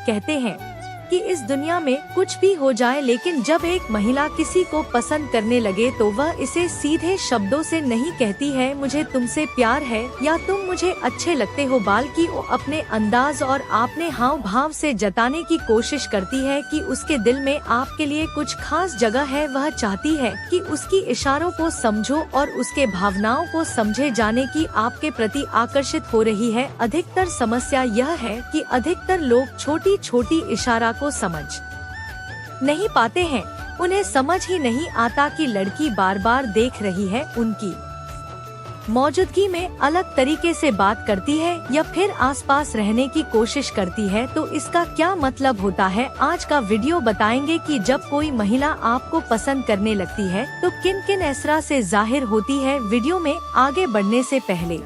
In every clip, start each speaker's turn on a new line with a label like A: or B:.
A: कहते हैं कि इस दुनिया में कुछ भी हो जाए, लेकिन जब एक महिला किसी को पसंद करने लगे तो वह इसे सीधे शब्दों से नहीं कहती है मुझे तुमसे प्यार है या तुम मुझे अच्छे लगते हो, बल्कि वो अपने अंदाज और अपने हाव भाव से जताने की कोशिश करती है कि उसके दिल में आपके लिए कुछ खास जगह है। वह चाहती है कि उसकी इशारों को समझो और उसके भावनाओं को समझे जाने की आपके प्रति आकर्षित हो रही है। अधिकतर समस्या यह है कि अधिकतर लोग छोटी छोटी इशारा को समझ नहीं पाते हैं। उन्हें समझ ही नहीं आता कि लड़की बार बार देख रही है, उनकी मौजूदगी में अलग तरीके से बात करती है या फिर आसपास रहने की कोशिश करती है, तो इसका क्या मतलब होता है। आज का वीडियो बताएंगे कि जब कोई महिला आपको पसंद करने लगती है तो किन किन असरा से जाहिर होती है। वीडियो में आगे बढ़ने से पहले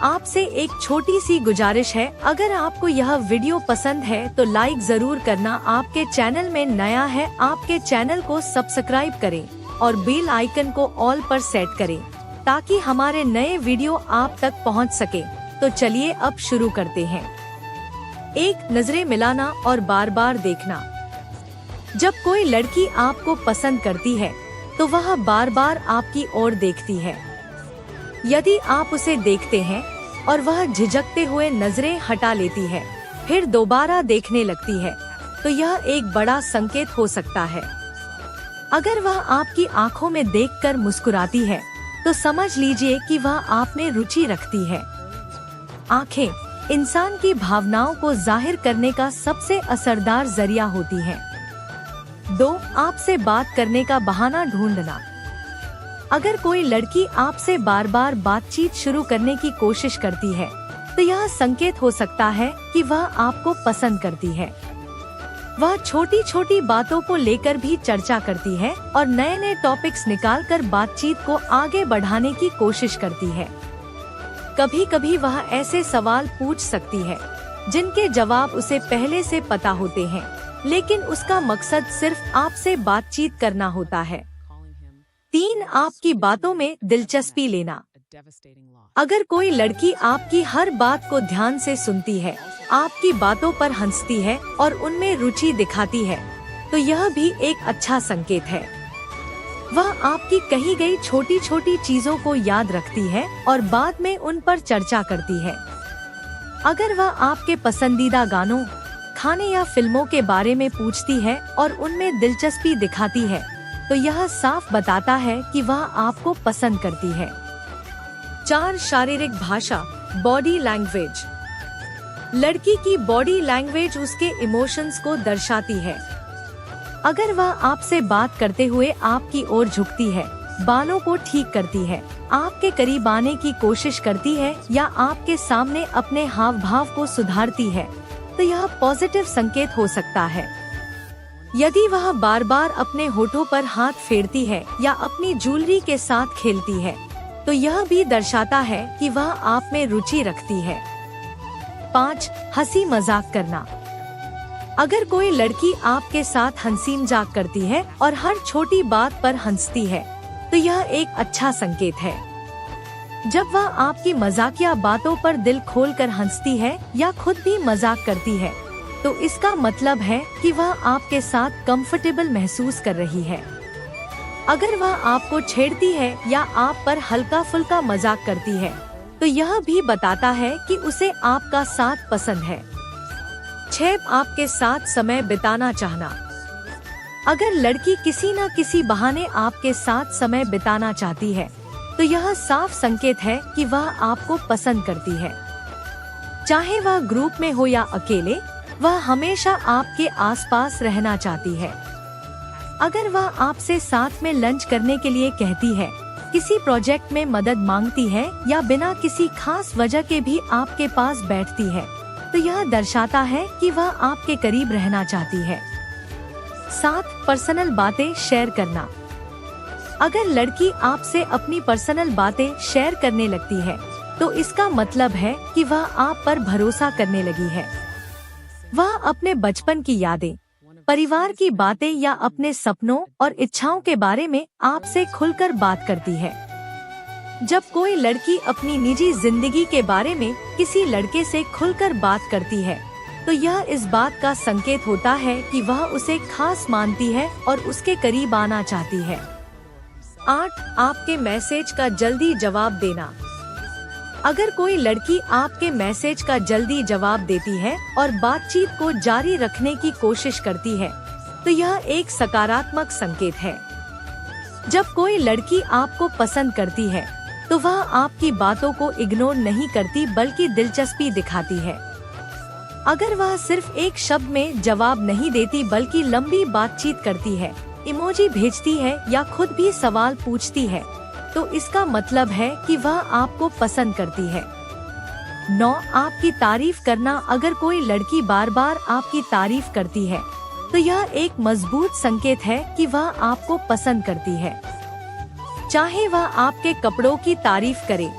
A: आपसे एक छोटी सी गुजारिश है, अगर आपको यह वीडियो पसंद है तो लाइक जरूर करना। आपके चैनल में नया है, आपके चैनल को सब्सक्राइब करें और बेल आइकन को ऑल पर सेट करें ताकि हमारे नए वीडियो आप तक पहुंच सके। तो चलिए अब शुरू करते हैं। एक नजरें मिलाना और बार बार देखना। जब कोई लड़की आपको पसंद करती है तो वह बार बार आपकी ओर देखती है। यदि आप उसे देखते हैं और वह झिझकते हुए नजरें हटा लेती है, फिर दोबारा देखने लगती है, तो यह एक बड़ा संकेत हो सकता है। अगर वह आपकी आंखों में देखकर मुस्कुराती है तो समझ लीजिए कि वह आप में रुचि रखती है। आंखें इंसान की भावनाओं को जाहिर करने का सबसे असरदार जरिया होती हैं। 2. आपसे बात करने का बहाना ढूंढना। अगर कोई लड़की आपसे बार बार बातचीत शुरू करने की कोशिश करती है तो यह संकेत हो सकता है कि वह आपको पसंद करती है। वह छोटी छोटी बातों को लेकर भी चर्चा करती है और नए नए टॉपिक्स निकालकर बातचीत को आगे बढ़ाने की कोशिश करती है। कभी कभी वह ऐसे सवाल पूछ सकती है जिनके जवाब उसे पहले से पता होते हैं, लेकिन उसका मकसद सिर्फ आपसे बातचीत करना होता है। 3. आपकी बातों में दिलचस्पी लेना। अगर कोई लड़की आपकी हर बात को ध्यान से सुनती है, आपकी बातों पर हंसती है और उनमें रुचि दिखाती है, तो यह भी एक अच्छा संकेत है। वह आपकी कही गई छोटी छोटी चीजों को याद रखती है और बाद में उन पर चर्चा करती है। अगर वह आपके पसंदीदा गानों, खाने या फिल्मों के बारे में पूछती है और उनमें दिलचस्पी दिखाती है, तो यह साफ बताता है कि वह आपको पसंद करती है। 4. शारीरिक भाषा, बॉडी लैंग्वेज। लड़की की बॉडी लैंग्वेज उसके इमोशंस को दर्शाती है। अगर वह आपसे बात करते हुए आपकी ओर झुकती है, बालों को ठीक करती है, आपके करीब आने की कोशिश करती है या आपके सामने अपने हाव भाव को सुधारती है, तो यह पॉजिटिव संकेत हो सकता है। यदि वह बार बार अपने होठों पर हाथ फेरती है या अपनी ज्वेलरी के साथ खेलती है, तो यह भी दर्शाता है कि वह आप में रुचि रखती है। 5. हंसी मजाक करना। अगर कोई लड़की आपके साथ हंसी मजाक करती है और हर छोटी बात पर हंसती है, तो यह एक अच्छा संकेत है। जब वह आपकी मजाकिया बातों पर दिल खोलकर हंसती है या खुद भी मजाक करती है, तो इसका मतलब है कि वह आपके साथ कंफर्टेबल महसूस कर रही है। अगर वह आपको छेड़ती है या आप पर हल्का फुल्का मजाक करती है, तो यह भी बताता है कि उसे आपका साथ पसंद है। 6. आपके साथ समय बिताना चाहना। अगर लड़की किसी न किसी बहाने आपके साथ समय बिताना चाहती है, तो यह साफ संकेत है कि वह आपको पसंद करती है। चाहे वह ग्रुप में हो या अकेले, वह हमेशा आपके आसपास रहना चाहती है। अगर वह आपसे साथ में लंच करने के लिए कहती है, किसी प्रोजेक्ट में मदद मांगती है या बिना किसी खास वजह के भी आपके पास बैठती है, तो यह दर्शाता है कि वह आपके करीब रहना चाहती है। 7. पर्सनल बातें शेयर करना। अगर लड़की आपसे अपनी पर्सनल बातें शेयर करने लगती है, तो इसका मतलब है कि वह आप पर भरोसा करने लगी है। वह अपने बचपन की यादें, परिवार की बातें या अपने सपनों और इच्छाओं के बारे में आपसे खुलकर बात करती है। जब कोई लड़की अपनी निजी जिंदगी के बारे में किसी लड़के से खुलकर बात करती है, तो यह इस बात का संकेत होता है कि वह उसे खास मानती है और उसके करीब आना चाहती है। 8. आपके मैसेज का जल्दी जवाब देना। अगर कोई लड़की आपके मैसेज का जल्दी जवाब देती है और बातचीत को जारी रखने की कोशिश करती है, तो यह एक सकारात्मक संकेत है। जब कोई लड़की आपको पसंद करती है, तो वह आपकी बातों को इग्नोर नहीं करती बल्कि दिलचस्पी दिखाती है। अगर वह सिर्फ एक शब्द में जवाब नहीं देती बल्कि लंबी बातचीत करती है, इमोजी भेजती है या खुद भी सवाल पूछती है, तो इसका मतलब है कि वह आपको पसंद करती है। 9. आपकी तारीफ करना। अगर कोई लड़की बार बार आपकी तारीफ करती है, तो यह एक मजबूत संकेत है कि वह आपको पसंद करती है। चाहे वह आपके कपड़ों की तारीफ करे,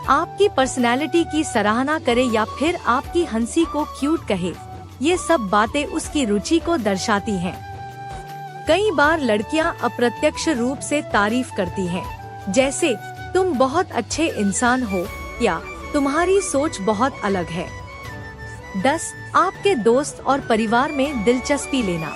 A: आपकी पर्सनैलिटी की सराहना करे या फिर आपकी हंसी को क्यूट कहे, ये सब बातें उसकी रुचि को दर्शाती हैं। कई बार लड़कियां अप्रत्यक्ष रूप से तारीफ करती हैं, जैसे तुम बहुत अच्छे इंसान हो या तुम्हारी सोच बहुत अलग है। 10. आपके दोस्त और परिवार में दिलचस्पी लेना।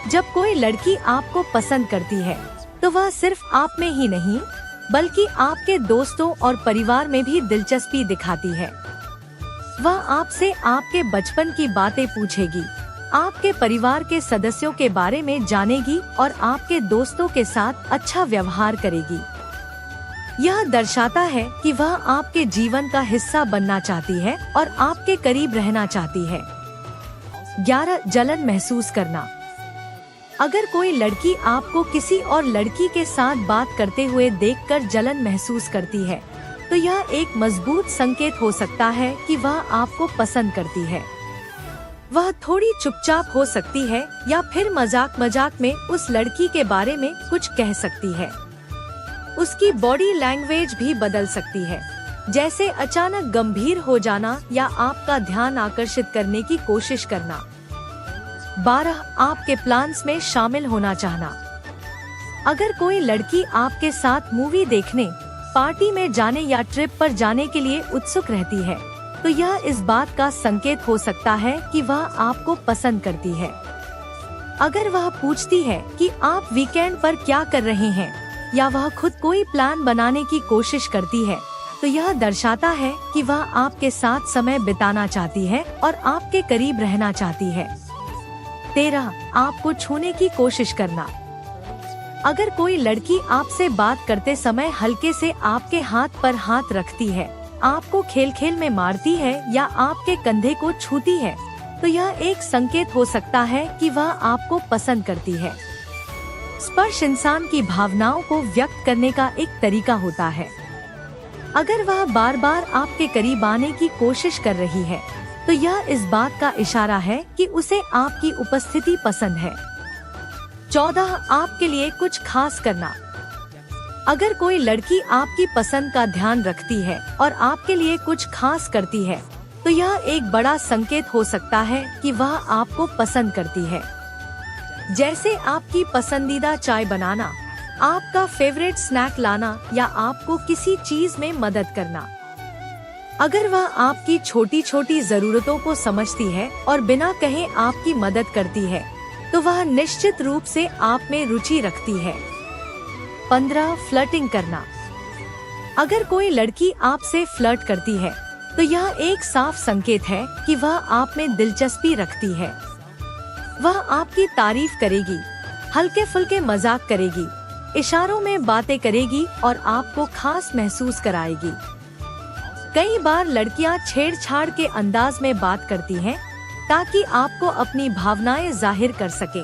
A: जब कोई लड़की आपको पसंद करती है, तो वह सिर्फ आप में ही नहीं बल्कि आपके दोस्तों और परिवार में भी दिलचस्पी दिखाती है। वह आपसे आपके बचपन की बातें पूछेगी, आपके परिवार के सदस्यों के बारे में जानेगी और आपके दोस्तों के साथ अच्छा व्यवहार करेगी। यह दर्शाता है कि वह आपके जीवन का हिस्सा बनना चाहती है और आपके करीब रहना चाहती है। 11. जलन महसूस करना। अगर कोई लड़की आपको किसी और लड़की के साथ बात करते हुए देखकर जलन महसूस करती है, तो यह एक मजबूत संकेत हो सकता है कि वह आपको पसंद करती है। वह थोड़ी चुपचाप हो सकती है या फिर मजाक में उस लड़की के बारे में कुछ कह सकती है। उसकी बॉडी लैंग्वेज भी बदल सकती है, जैसे अचानक गंभीर हो जाना या आपका ध्यान आकर्षित करने की कोशिश करना। 12. आपके प्लान्स में शामिल होना चाहना। अगर कोई लड़की आपके साथ मूवी देखने, पार्टी में जाने या ट्रिप पर जाने के लिए उत्सुक रहती है, तो यह इस बात का संकेत हो सकता है कि वह आपको पसंद करती है। अगर वह पूछती है कि आप वीकेंड पर क्या कर रहे हैं या वह खुद कोई प्लान बनाने की कोशिश करती है, तो यह दर्शाता है कि वह आपके साथ समय बिताना चाहती है और आपके करीब रहना चाहती है। 13. आपको छूने की कोशिश करना। अगर कोई लड़की आपसे बात करते समय हल्के से आपके हाथ पर हाथ रखती है, आपको खेल में मारती है या आपके कंधे को छूती है, तो यह एक संकेत हो सकता है कि वह आपको पसंद करती है। स्पर्श इंसान की भावनाओं को व्यक्त करने का एक तरीका होता है। अगर वह बार बार आपके करीब आने की कोशिश कर रही है, तो यह इस बात का इशारा है कि उसे आपकी उपस्थिति पसंद है। 14. आपके लिए कुछ खास करना। अगर कोई लड़की आपकी पसंद का ध्यान रखती है और आपके लिए कुछ खास करती है, तो यह एक बड़ा संकेत हो सकता है कि वह आपको पसंद करती है। जैसे आपकी पसंदीदा चाय बनाना, आपका फेवरेट स्नैक लाना या आपको किसी चीज में मदद करना। अगर वह आपकी छोटी छोटी जरूरतों को समझती है और बिना कहे आपकी मदद करती है, तो वह निश्चित रूप से आप में रुचि रखती है। 15. फ्लर्टिंग करना। अगर कोई लड़की आपसे फ्लर्ट करती है, तो यह एक साफ संकेत है कि वह आप में दिलचस्पी रखती है। वह आपकी तारीफ करेगी, हल्के फुल्के मजाक करेगी, इशारों में बातें करेगी और आपको खास महसूस कराएगी। कई बार लड़कियां छेड़छाड़ के अंदाज में बात करती हैं, ताकि आपको अपनी भावनाएं जाहिर कर सकें।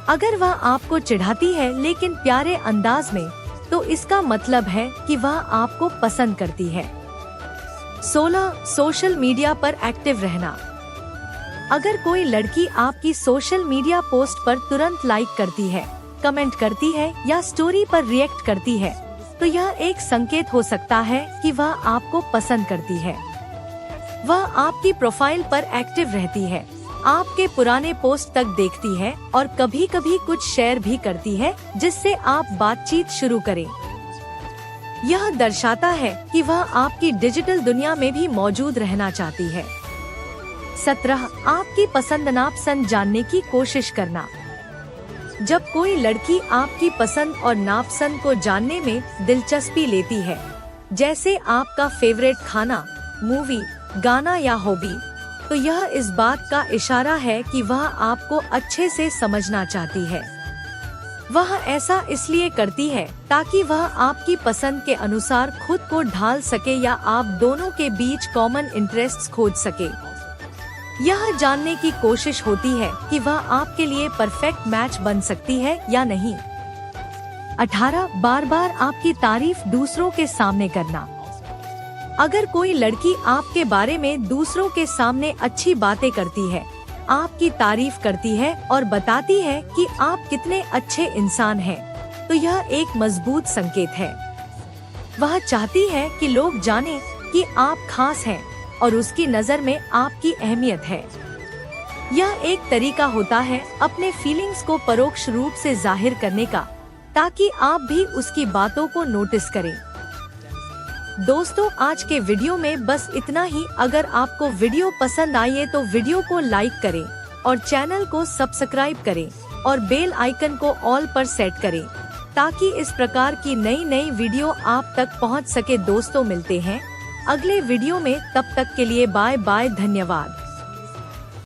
A: अगर वह आपको चिढ़ाती है लेकिन प्यारे अंदाज में, तो इसका मतलब है कि वह आपको पसंद करती है। 16. सोशल मीडिया पर एक्टिव रहना। अगर कोई लड़की आपकी सोशल मीडिया पोस्ट पर तुरंत लाइक करती है, कमेंट करती है या स्टोरी पर रिएक्ट करती है, तो यह एक संकेत हो सकता है कि वह आपको पसंद करती है। वह आपकी प्रोफाइल पर एक्टिव रहती है, आपके पुराने पोस्ट तक देखती है और कभी कभी कुछ शेयर भी करती है, जिससे आप बातचीत शुरू करें। यह दर्शाता है कि वह आपकी डिजिटल दुनिया में भी मौजूद रहना चाहती है। 17 आपकी पसंद नापसंद जानने की कोशिश करना। जब कोई लड़की आपकी पसंद और नापसंद को जानने में दिलचस्पी लेती है, जैसे आपका फेवरेट खाना, मूवी, गाना या हॉबी, तो यह इस बात का इशारा है कि वह आपको अच्छे से समझना चाहती है। वह ऐसा इसलिए करती है ताकि वह आपकी पसंद के अनुसार खुद को ढाल सके या आप दोनों के बीच कॉमन इंटरेस्ट्स खोज सके। यह जानने की कोशिश होती है कि वह आपके लिए परफेक्ट मैच बन सकती है या नहीं। 18 बार बार आपकी तारीफ दूसरों के सामने करना। अगर कोई लड़की आपके बारे में दूसरों के सामने अच्छी बातें करती है, आपकी तारीफ करती है और बताती है कि आप कितने अच्छे इंसान हैं, तो यह एक मजबूत संकेत है। वह चाहती है कि लोग जानें कि आप खास हैं और उसकी नजर में आपकी अहमियत है। यह एक तरीका होता है अपने फीलिंग्स को परोक्ष रूप से जाहिर करने का, ताकि आप भी उसकी बातों को नोटिस करें। दोस्तों, आज के वीडियो में बस इतना ही। अगर आपको वीडियो पसंद आई तो वीडियो को लाइक करें और चैनल को सब्सक्राइब करें और बेल आइकन को ऑल पर सेट करें, ताकि इस प्रकार की नई वीडियो आप तक पहुंच सके। दोस्तों, मिलते हैं अगले वीडियो में, तब तक के लिए बाय बाय, धन्यवाद।